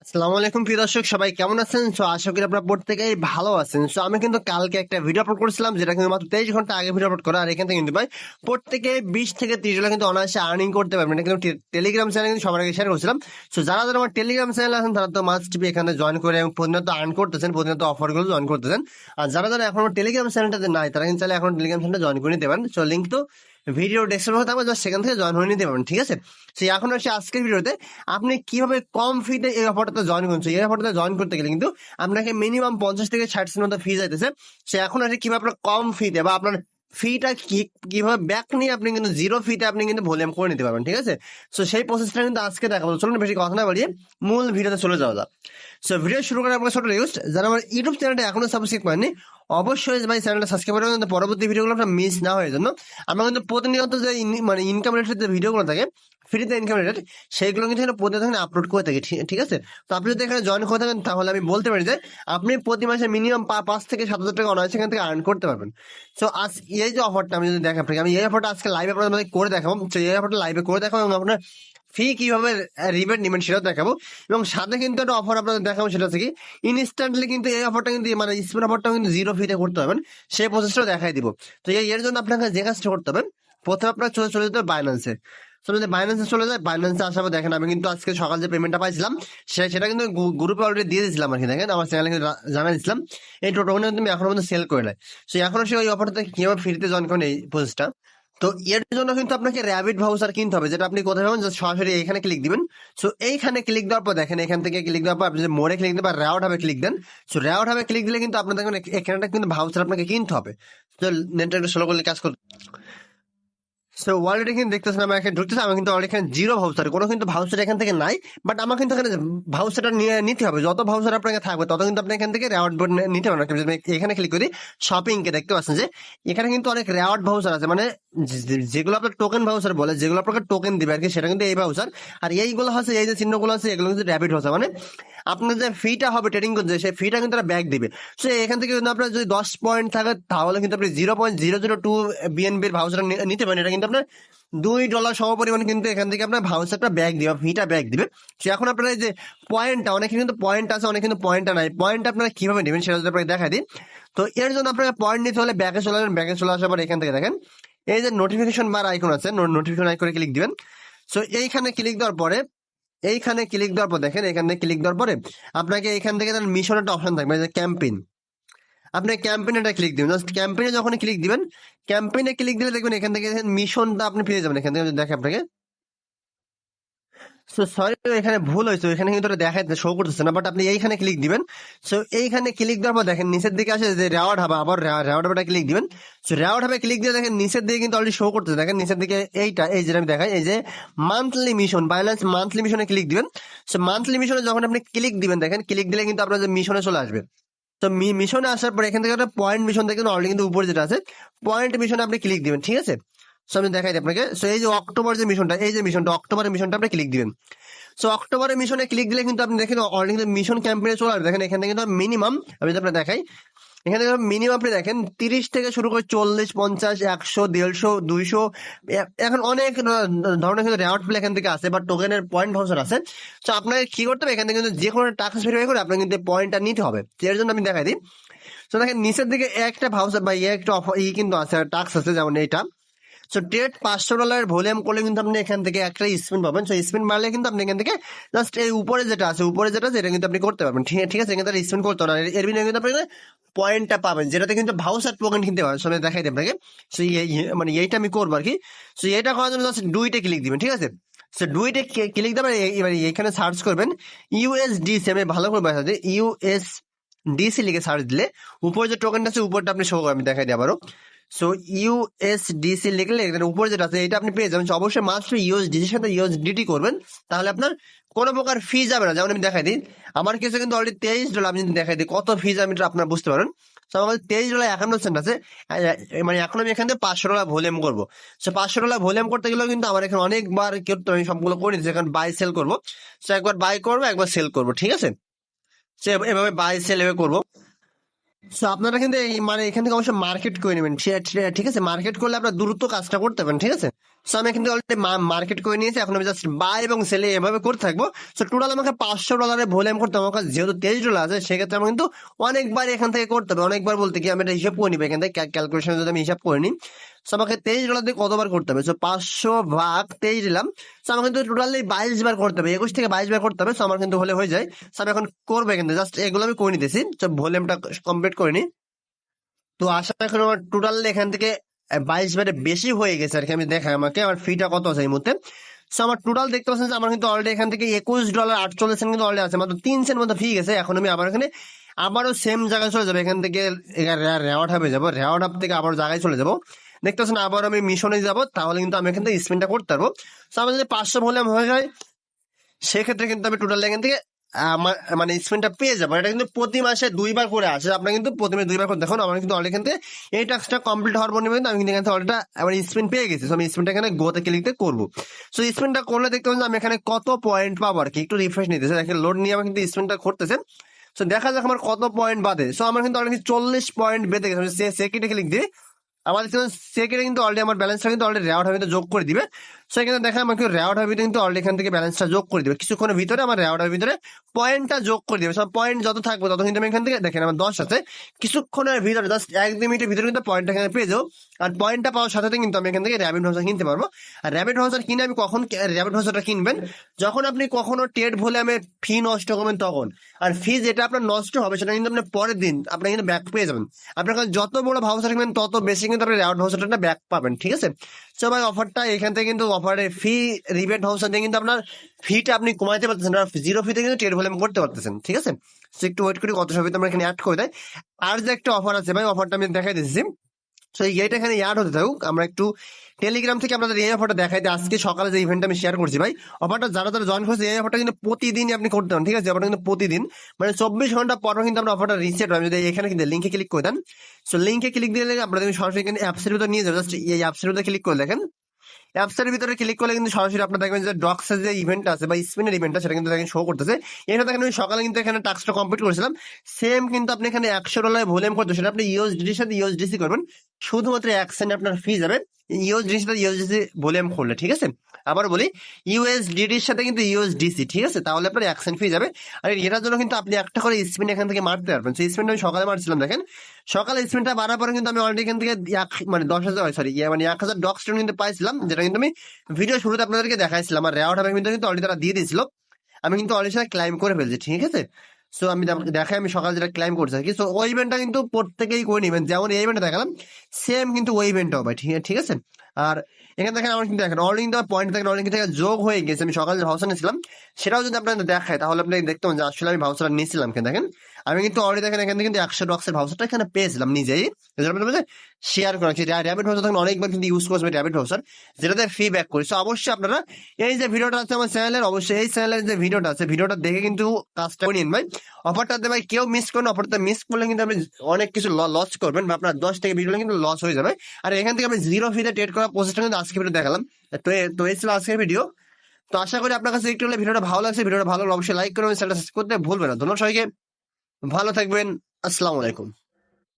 আসসালামু আলাইকুম প্রিয় দর্শক, সবাই কেমন আছেন? আশা করি আপনারা প্রত্যেকেই ভালো আছেন। আমি কিন্তু কালকে একটা ভিডিও আপলোড করেছিলাম, যেটা কিন্তু মাত্র 23 ঘন্টা আগে ভিডিও আপলোড করা। আর এখান থেকে কিন্তু ভাই প্রত্যেকে 20 থেকে 30 ডলার কিন্তু অনায়াসে আর্নিং করতে পারবেন। এটা কিন্তু টেলিগ্রাম চ্যানেল কিন্তু সবার আগে শেয়ার করছিলাম। যারা যারা আমার টেলিগ্রাম চ্যানেল আছেন তারা তো মাস্ট বি এখানে জয়েন করে এবং প্রতিনিয়ত আর্ন করতেছেন, প্রতিনিয়ত অফার গুলো জয়েন করতেছেন। আর যারা যারা এখন টেলিগ্রাম চ্যানেলটাতে নাই তারা কিন্তু চাইলে এখন টেলিগ্রাম চ্যানেলটা জয়েন করে নিতে পারেন। লিঙ্ক তো ভিডিও ডেসক্রিপশনে থাকবে, জাস্ট সেখান থেকে জয়েন হয়ে নিতে পারবেন, ঠিক আছে? এখন আসি আজকের ভিডিওতে আপনি কিভাবে কম ফিতে এই অফারটাতে জয়েন করছেন। এই অফারটাতে জয়েন করতে গেলে কিন্তু আপনাকে মিনিমাম 50 থেকে 60 মতো ফি যাইতেছে। এখন আসি কিভাবে আপনার কম ফিতে বা আপনার ফিটা কিভাবে ব্যাক নিয়ে আপনি কিন্তু জিরো ফিতে আপনি কিন্তু ভলিউম করে নিতে পারবেন, ঠিক আছে? সেই প্রসেসটা কিন্তু আজকে দেখাবো। চলুন বেশি কথা না বাড়িয়ে মূল ভিডিওতে চলে যাওয়া যাক। ভিডিও শুরু করার পর ছোট রিকোয়েস্ট, যারা আমার ইউটিউব চ্যানেলটা এখনো সাবস্ক্রাইব করেননি অবশ্যই ভাই চ্যানেলটা সাবস্ক্রাইব করে রাখবেন, পরবর্তী ভিডিওগুলো আপনার মিস না হয়ে জন্য। আমরা কিন্তু প্রতিনিয়ত যে ইনকাম রিলেটেড যে ভিডিওগুলো থাকে, ফ্রিতে ইনকাম রিলেটেড, সেইগুলো কিন্তু প্রতিদিন আপলোড করে থাকি, ঠিক আছে? তো আপনি যদি এখানে জয়েন করে থাকেন তাহলে আমি বলতে পারি যে আপনি প্রতি মাসে মিনিমাম 5 থেকে 7,000 টাকা অনায়াসে এখান থেকে আর্ন করতে পারবেন। আজ এই যে অফারটা আমি যদি দেখাই আপনাকে, আমি এই অফারটা আজকে লাইভে আপনাদের করে দেখাবো। এই অফারটা লাইভে করে দেখাবো এবং আপনার ফি কিভাবে রিবেট নেবেন সেটাও দেখাবো। এবং সাথে কিন্তু একটা অফার আপনাদের দেখাবো, সেটা হচ্ছে কি ইনস্ট্যান্টলি কিন্তু এই অফারটা কিন্তু স্পিন অফারটাও কিন্তু জিরো ফিতে করতে পারবেন, সেই প্রসেসটাও দেখাই দিব। এর জন্য আপনাকে যে কাজটা করতে হবে, প্রথমে আপনার চলে যেতে হবে বাইন্যান্সে। যদি বাইন্যান্সে চলে যায়, বাইন্যান্সে আসার পর দেখেন আমি কিন্তু আজকে সকাল যে পেমেন্টটা পাইছিলাম সেটা কিন্তু গ্রুপে অলরেডি দিয়ে দিয়েছিলাম আর কি। দেখেন আমার চ্যানেলে কিন্তু জানাই দিচ্ছিলাম এই টোটোগুলো কিন্তু এখন পর্যন্ত সেল করে নেয়। এখনো সে ওই অফারটা কিভাবে ফ্রিতে জয়েন করেন এই প্রসেসটা। এর জন্য কিন্তু আপনাকে র্যাবিট ভাউচার কিনতে হবে, যেটা আপনি কোথায় পাবেন, সরাসরি এখানে ক্লিক দিবেন। এইখানে ক্লিক দেওয়ার পর দেখেন, এখান থেকে ক্লিক দেওয়ার পর আপনি যদি মোড়ে ক্লিক দেন বা র্যাওট হবে ক্লিক দেন, র্যাওট হবে ক্লিক দিলে কিন্তু আপনার দেখবেন এখানে কিন্তু ভাউচার আপনাকে কিনতে হবে। নেটটা একটু স্লো করলে কাজ করতে। অলরেডি কিন্তু দেখতেছেন আমি এখানে ঢুকতেছি, আমি কিন্তু অলরেডি এখানে জিরো ভাউচার, কোনো কিন্তু ভাউচার এখান থেকে নাই। বাট আমার কিন্তু এখানে ভাউচারটা নিয়ে নিতে হবে। যত ভাউচার আপনাকে থাকবে তত কিন্তু আপনি এখান থেকে রেওয়ার্ড বোর্ড নিতে পারবেন। এখানে ক্লিক করি শপিং কে, দেখতে পাচ্ছেন যে এখানে কিন্তু অনেক রেওয়ার্ড ভাউচার আছে, মানে যেগুলো আপনার টোকেন ভাউচার বলে, যেগুলো আপনাকে টোকেন দিবে আর কি, সেটা কিন্তু এই ভাউচার। আর এইগুলো হচ্ছে, এই যে চিহ্নগুলো আছে, এগুলো কিন্তু র্যাবিট ভাউচার, মানে আপনার যে ফিটা হবে ট্রেডিং করতে, সেই ফিটা কিন্তু তারা ব্যাক দিবে। এখান থেকে কিন্তু আপনার যদি 10 পয়েন্ট থাকে তাহলে কিন্তু আপনি 0.002 বিএনবির ভাউচার নিতে পারেন। এটা কিন্তু আপনার $2 সম পরিমাণ কিন্তু এখান থেকে আপনার ভাউচারটা ব্যাক দিবে, ফিটা ব্যাক দিবে। এখন আপনার এই যে পয়েন্টটা, অনেকে কিন্তু পয়েন্ট আছে, অনেক কিন্তু পয়েন্টটা নাই। পয়েন্ট আপনারা কিভাবে নেবেন সেটা যদি আপনাকে দেখাই দিই। এর জন্য আপনাকে পয়েন্ট নিতে হলে ব্যাকে চলে আসবেন। ব্যাকে চলে আসার পর এখান থেকে দেখেন এই যে নোটিফিকেশন বার আইকন আছে, নোটিফিকেশন আইকনে ক্লিক দিবেন। এইখানে ক্লিক দেওয়ার পরে, এইখানে ক্লিক দেওয়ার পর দেখেন, এখানে ক্লিক দেওয়ার পরে আপনাকে এখান থেকে মিশন একটা অপশন থাকবে, যে ক্যাম্পেইন। আপনি ক্যাম্পেইনে ক্লিক দিবেন। জাস্ট ক্যাম্পেইনে যখন ক্লিক দিবেন, ক্যাম্পেইনে ক্লিক দিলে দেখবেন এখান থেকে মিশনটা আপনি পেয়ে যাবেন। এখান থেকে দেখে আপনাকে, সরি এখানে ভুল হয়েছে, এখানে কিন্তু দেখাইতে শো করতেছে না, বাট আপনি এইখানে ক্লিক দিবেন। এইখানে ক্লিক দেওয়ার পর দেখেন নিচের দিকে আসে যে রেওয়ার্ড হবে, আবার রেওয়ার্ড হবে ক্লিক দিবেন। রেওয়ার্ড হবে ক্লিক দিয়ে দেখেন নিচের দিকে কিন্তু অলরেডি শো করতেছে। দেখেন নিচের দিকে এইটা, এই যেটা আমি দেখাই, এই যে মান্থলি মিশন, বাইন্যান্স মান্থলি মিশনে ক্লিক দিবেন। মান্থলি মিশনে যখন আপনি ক্লিক দিবেন, দেখেন ক্লিক দিলে কিন্তু আপনার যে মিশনে চলে আসবে। মিশনে আসার পর এখান থেকে একটা পয়েন্ট মিশন দেখেন অলরেডি কিন্তু উপরে যেটা আছে, পয়েন্ট মিশনে আপনি ক্লিক দিবেন, ঠিক আছে? আমি দেখাই দিই আপনাকে। এই যে অক্টোবর যে মিশনটা, এই যে মিশনটা, অক্টোবরের মিশনটা আপনি ক্লিক দিবেন। অক্টোবরের মিশনে ক্লিক দিলে কিন্তু আপনি দেখেন অলরেডি কিন্তু মিশন ক্যাম্পেইনে চলে আসবে। দেখেন এখান থেকে কিন্তু মিনিমাম, আমি যদি আপনাকে দেখাই, এখানে মিনিমাম আপনি দেখেন 30 থেকে শুরু করে 40, 50, 100, 150, 200, এখন অনেক ধরনের কিন্তু রেওয়ার্ড প্লে এখান থেকে আছে, বা টোকেনের পয়েন্ট ভাউচার আছে। আপনাকে কি করতে হবে, এখান থেকে কিন্তু যে কোনো টাস্ক ভেরিফাই করে আপনাকে কিন্তু পয়েন্টটা নিতে হবে। এর জন্য আমি দেখাই দিই। দেখেন নিচের দিকে একটা ভাউচার বা একটা অফার কিন্তু আছে, টাস্ক আছে, যেমন এইটা। ট্রেড $500 ভলিউম করলে কিন্তু আপনি এখান থেকে একটা স্পিন পাবেন। স্পিন মারলে কিন্তু আপনি এখান থেকে জাস্ট এই উপরে যেটা আছে, এটা কিন্তু আপনি করতে পারবেন, ঠিক আছে? এখান থেকে স্পিন করতে হবে, এর বিনিময়ে কিন্তু আপনি পয়েন্টটা পাবেন, যেটাতে কিন্তু ভাউচার টোকেন কিনতে পারবেন। আমি দেখাই দিই আপনাকে। মানে এইটা আমি করবো আর কি। এইটা করার জন্য জাস্ট ডুইটে ক্লিক দিবেন, ঠিক আছে? ডুইটে ক্লিক দেবেন, এবার এখানে সার্চ করবেন ইউএসডিসি। আমি ভালো করে দেখা যায় ইউএসডিসি লিখে সার্চ দিলে উপরে যে টোকেনটা আছে উপরটা আপনি শো করবেন। আমি দেখাই দিই আবারও। ইউএসডিসি লিখলে এখানে উপরে যেটা আছে এটা আপনি পেয়ে যাবেন। অবশ্যই মাস্ট ইউএসডিসির সাথে ইউএসডিটি করবেন, তাহলে আপনার কোনো প্রকার ফি যাবে না। যেমন আমি দেখাই দিই, আমার কাছে কিন্তু অলরেডি $23, আমি যদি দেখাই দিই কত ফি যাবে আপনার বুঝতে পারেন। আমার $23.51 আছে। মানে এখন আমি এখান থেকে $500 ভলিউম করবো। $500 ভলিউম করতে গেলেও কিন্তু আমার এখানে অনেকবার করতে, আমি সবগুলো করে দিচ্ছি। এখন বাই সেল করবো, একবার বাই করবো, একবার সেল করবো, ঠিক আছে? এভাবে বাই সেল এভাবে করবো। আপনারা কিন্তু মানে এখান থেকে অবশ্যই মার্কেট করে নেবেন, ঠিক আছে? মার্কেট করলে আপনার দ্রুত কাজটা করতে পারেন, ঠিক আছে? সো আমি কিন্তু অলরেডি মার্কেট করে নিয়েছি, এখন আমি জাস্ট বাই এবং সেলে এভাবে করতে থাকবো। সো টোটাল আমাকে $500 ভলিউম করতে হবে, আমার কাছে যেহেতু $23 আছে সেক্ষেত্রে আমি কিন্তু অনেকবার এখান থেকে করতে হবে। অনেকবার বলতে কি আমি এটা হিসাব করে নিবো এখান থেকে, ক্যালকুলেশন যদি আমি হিসাব করে নিই। সো আমাকে $23 দিয়ে কতবার করতে হবে? সো 500 ভাগ 23 দিলাম। সো আমার কিন্তু টোটালি 22 বার করতে হবে, 21 থেকে 22 বার করতে হবে। সো আমার কিন্তু হয়ে যায়। সো আমি এখন করবো এখান থেকে, জাস্ট এগুলো আমি করে নিতেছি। সো ভলিউমটা কমপ্লিট করে নিই। তো আশা করি আমার টোটাল এখান থেকে 22 বারে বেশি হয়ে গেছে আর কি। আমি দেখাই আমাকে আমার ফিটা কত আছে এই মুহূর্তে। সো আমার টোটাল দেখতে পাচ্ছেন যে আমার কিন্তু অলরেডি এখান থেকে $21.48 কিন্তু অলরেডি আছে, মাত্র 3 সেন্ট মতো ফি গেছে। এখন আমি আবার এখানে আবারও সেম জায়গায় চলে যাবো, এখান থেকে রেওয়ার্ড হাবে যাবো, রেওয়ার্ড হাব থেকে আবার জায়গায় চলে যাবো। দেখতে পাচ্ছেন আবার আমি মিশনে যাবো, তাহলে কিন্তু আমি এখান থেকে স্পিনটা করতে পারবো। সো আমার যদি 500 ভলিউম হয়ে যায় সেক্ষেত্রে কিন্তু আমি টোটাল এখান থেকে মানে স্পিনটা পেয়ে যাবো। এটা কিন্তু প্রতি মাসে 2 বার করে আসে, আপনার কিন্তু প্রতি মাসে 2 বার করে দেখুন। আমার কিন্তু অলরেডি এখান থেকে এই টাস্কটা কমপ্লিট হওয়ার পর কিন্তু আমি কিন্তু এখান থেকে অলরেডি আমার স্পিন পেয়ে গেছি। আমি স্পিনটা এখানে গোতে ক্লিক করবো। সো স্পিনটা করলে দেখতে পাচ্ছেন আমি এখানে কত পয়েন্ট পাবো আর কি। একটু রিফ্রেশ নিতেছে, দেখেন লোড নিয়ে আমার কিন্তু স্পিনটা করতেছে। সো দেখা যাক আমার কত পয়েন্ট বাদে। সো আমার কিন্তু অলরেডি 40 পয়েন্ট বেঁধে গেছে। সেকেন্ডে ক্লিক দিয়ে আমাদের সেকেন্ডে কিন্তু অলরেডি আমার ব্যালেন্সটা কিন্তু অলরেডি রেওয়ার্ড হাবিতে যোগ করে দিবে। সো এখানে দেখা আমাকে রেওয়ার্ড হাবিতে কিন্তু অলরেডি এখান থেকে ব্যালেন্সটা যোগ করে দিবে কিছুক্ষণের ভিতরে। আমার রেওয়ার্ড হাবির ভিতরে পয়েন্টটা যোগ করে দিবে। সব পয়েন্ট যত থাকবে তত কিন্তু আমি এখান থেকে দেখেন আমার 10 আছে, কিছুক্ষণের ভিতরে জাস্ট 1-2 মিনিটের ভিতরে কিন্তু পয়েন্টটা এখানে পেয়ে যাবো। আর পয়েন্টটা পাওয়ার সাথে সাথে কিন্তু আমি এখান থেকে র্যাবিট ভাউচার কিনতে পারবো। আর র্যাবিট ভাউচার কিনে আমি কখন র্যাবিট ভাউচারটা কিনবেন? যখন আপনি কখনো ট্রেড ভলিউমে ফি নষ্ট করবেন তখন। আর ফি যেটা আপনার নষ্ট হবে সেটা কিন্তু আপনি পরের দিন আপনি কিন্তু ব্যাক পেয়ে যাবেন। আপনার কাছে যত বড় ভাউচার কিনবেন তত বেশি কিন্তু আপনি র্যাবিট ভাউচারটা ব্যাক পাবেন, ঠিক আছে? সো ভাই অফারটা এখান থেকে কিন্তু অফারে ফি রিবেট ভাউচার দিয়ে কিন্তু আপনার ফিটা আপনি কমাইতে পারতেছেন, আর 0 ফিতে কিন্তু ট্রেড ভলিউম করতে পারতেছেন, ঠিক আছে? সো একটু ওয়েট করি কত সময় আমরা এখানে অ্যাড করে দেয়। আর যে একটা অফার আছে ভাই, অফারটা আমি দেখাই দিচ্ছি। সো এইটা এখানে অ্যাড হতে থাকুক, আমরা একটু টেলিগ্রাম থেকে আপনাদের এই অফারটা দেখাই দিই। আজকে সকালে যে ইভেন্টটা আমি শেয়ার করছি ভাই, অফারটা যারা যারা জয়েন করছে এই অফারটা কিন্তু প্রতিদিনই আপনি করতে পারেন, ঠিক আছে? অফারটা কিন্তু প্রতিদিন মানে 24 ঘন্টা পর কিন্তু আপনার অফারটা রিসেট হয়। আমি যদি এখানে কিন্তু লিঙ্কে ক্লিক করে দেন, সো লিঙ্কে ক্লিক দিলে আপনাদের সরাসরি এখানে অ্যাপসের ভিতর নিয়ে যাবে। জাস্ট এই অ্যাপসের ভিতরে ক্লিক করে দেখেন, অ্যাপসের ভিতরে ক্লিক করলে কিন্তু সরাসরি আপনার দেখবেন যে ডক্সের যে ইভেন্ট আছে বা স্পিনের ইভেন্টটা সেটা কিন্তু দেখেন শো করতেছে। এটা দেখেন আমি সকালে কিন্তু এখানে টাস্কটা কমপ্লিট করেছিলাম। সেম কিন্তু আপনি এখানে $100 ভলিউম করতে, সেটা আপনি ইউএসডির সাথে ইউএসডিসি করবেন, শুধুমাত্র 1 সেন্ট আপনার ফি যাবে ইউএসডির সাথে ইউএসডিসি ভলিউম করলে, ঠিক আছে? আবার বলি ইউএসডির সাথে কিন্তু ইউএসডিসি, ঠিক আছে? তাহলে আপনার 1 সেন্ট ফি যাবে। আর এটার জন্য কিন্তু আপনি একটা করে স্পিন এখান থেকে মারতে পারবেন। সেই স্পিনটা আমি সকালে মারছিলাম, দেখেন সকালে স্পিনটা মারার পরে কিন্তু আমি অলরেডি এখান থেকে মানে 10,000 সরি মানে 1,000 ডক্স কিন্তু পাইছিলাম, যেটা কিন্তু আমি ভিডিও শুরুতে আপনাদেরকে দেখাইছিলাম। আর রেওয়ার্ড হাবের কিন্তু অলরেডি তারা দিয়ে দিয়েছিল, আমি কিন্তু অলরেডি সেটা ক্লাইম করে ফেলছি, ঠিক আছে? সো আমি দেখাই আমি সকালে যেটা ক্লাইম করছি আর কি। সো ওই ইভেন্টটা কিন্তু প্রত্যেকেই করে নিবেন, যেমন এই ইভেন্টটা দেখালাম সেম কিন্তু ওই ইভেন্টটা হবে, ঠিক আছে? আর এখানে দেখেন আমার কিন্তু দেখেন অলরেডি কিন্তু পয়েন্ট দেখেন অলরেডি থেকে যোগ হয়ে গেছে। আমি সকালে যে ভাউচার নিয়েছিলাম সেটাও যদি আপনাদের দেখায় তাহলে আপনি দেখতে পাবেন যে আসলে আমি ভাউচার নিয়েছিলাম। দেখেন আমি কিন্তু অলরেডি দেখেন এখানে কিন্তু 100 ডক্সের ভাউচারটা এখানে পেয়েছিলাম নিজেই, শেয়ার করেছি। র্যাবিট ভাউচার তখন অনেকবার কিন্তু ইউজ করছি র্যাবিট ভাউচার, যেটাতে ফি ব্যাক করি। সো অবশ্যই আপনারা এই যে ভিডিওটা আছে আমার চ্যানেলের, অবশ্যই এই চ্যানেলের যে ভিডিওটা আছে ভিডিওটা দেখে কিন্তু কাজটা করে নিন ভাই। অফারটাতে ভাই কেউ মিস করেন, অফারটা মিস করলে কিন্তু আপনি অনেক কিছু লস করবেন বা আপনার 10 থেকে 20 কিন্তু লস হয়ে যাবে। আর এখান থেকে আমি 0 ফিতে ট্রেড করার প্রসেসটা কিন্তু আজকে ভিডিও দেখালাম। তো এই ছিল আজকের ভিডিও। তো আশা করি আপনার কাছে একটু হলে ভিডিওটা ভালো লাগছে। ভিডিওটা ভালো লাগলে অবশ্যই লাইক করবেন, চ্যানেলটা সাবস্ক্রাইব করতে ভুলবেন না। ধন্যবাদ সবাইকে, ভালো থাকবেন, আসসালামু আলাইকুম।